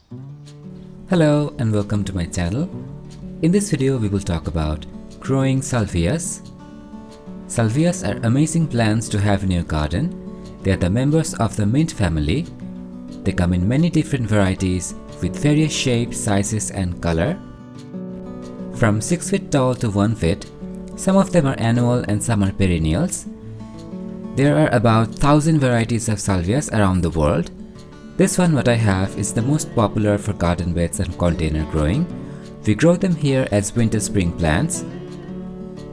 Hello and welcome to my channel. In this video we will talk about growing salvias. Salvias are amazing plants to have in your garden. They are the members of the mint family. They come in many different varieties with various shapes, sizes and color. From 6 feet tall to 1 feet, some of them are annual and some are perennials. There are about 1,000 varieties of salvias around the world. This one what I have is the most popular for garden beds and container growing. We grow them here as winter spring plants.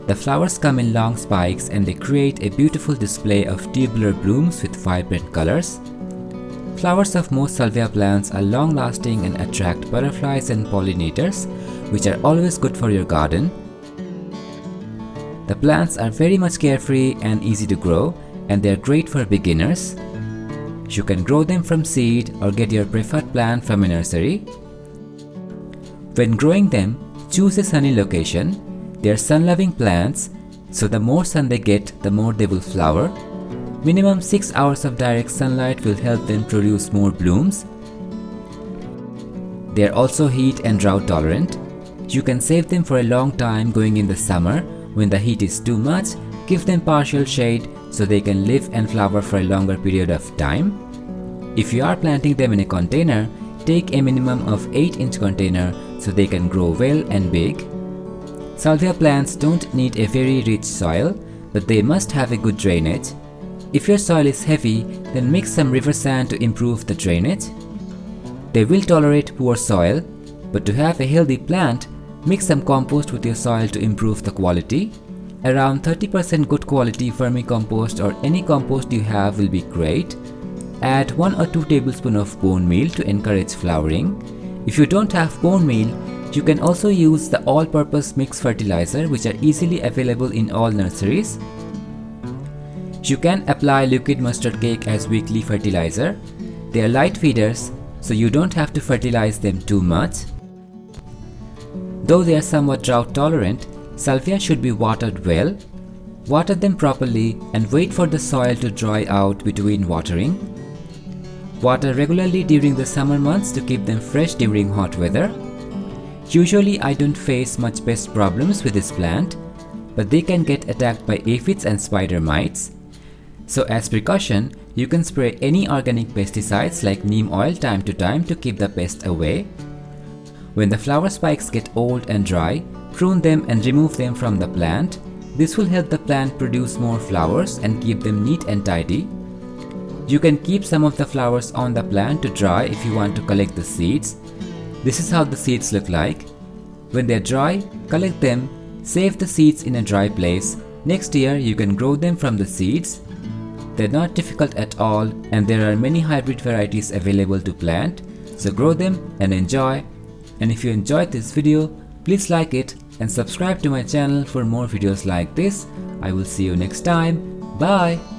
The flowers come in long spikes and they create a beautiful display of tubular blooms with vibrant colors. Flowers of most salvia plants are long lasting and attract butterflies and pollinators, which are always good for your garden. The plants are very much carefree and easy to grow, and they are great for beginners. You can grow them from seed or get your preferred plant from a nursery. When growing them, choose a sunny location. They are sun-loving plants, so the more sun they get, the more they will flower. Minimum 6 hours of direct sunlight will help them produce more blooms. They are also heat and drought tolerant. You can save them for a long time going in the summer. When the heat is too much, give them partial shade so they can live and flower for a longer period of time. If you are planting them in a container, take a minimum of 8-inch container so they can grow well and big. Salvia plants don't need a very rich soil, but they must have a good drainage. If your soil is heavy, then mix some river sand to improve the drainage. They will tolerate poor soil, but to have a healthy plant, mix some compost with your soil to improve the quality. Around 30% good quality vermicompost or any compost you have will be great. Add 1 or 2 tablespoons of bone meal to encourage flowering. If you don't have bone meal, you can also use the all-purpose mixed fertilizer, which are easily available in all nurseries. You can apply liquid mustard cake as weekly fertilizer. They are light feeders, so you don't have to fertilize them too much. Though they are somewhat drought tolerant, salvia should be watered well. Water them properly and wait for the soil to dry out between watering. Water regularly during the summer months to keep them fresh during hot weather. Usually I don't face much pest problems with this plant, but they can get attacked by aphids and spider mites. So as precaution, you can spray any organic pesticides like neem oil time to time to keep the pest away. When the flower spikes get old and dry, prune them and remove them from the plant. This will help the plant produce more flowers and keep them neat and tidy. You can keep some of the flowers on the plant to dry if you want to collect the seeds. This is how the seeds look like. When they are dry, collect them, save the seeds in a dry place. Next year you can grow them from the seeds. They're not difficult at all and there are many hybrid varieties available to plant. So grow them and enjoy. And if you enjoyed this video, please like it and subscribe to my channel for more videos like this. I will see you next time. Bye!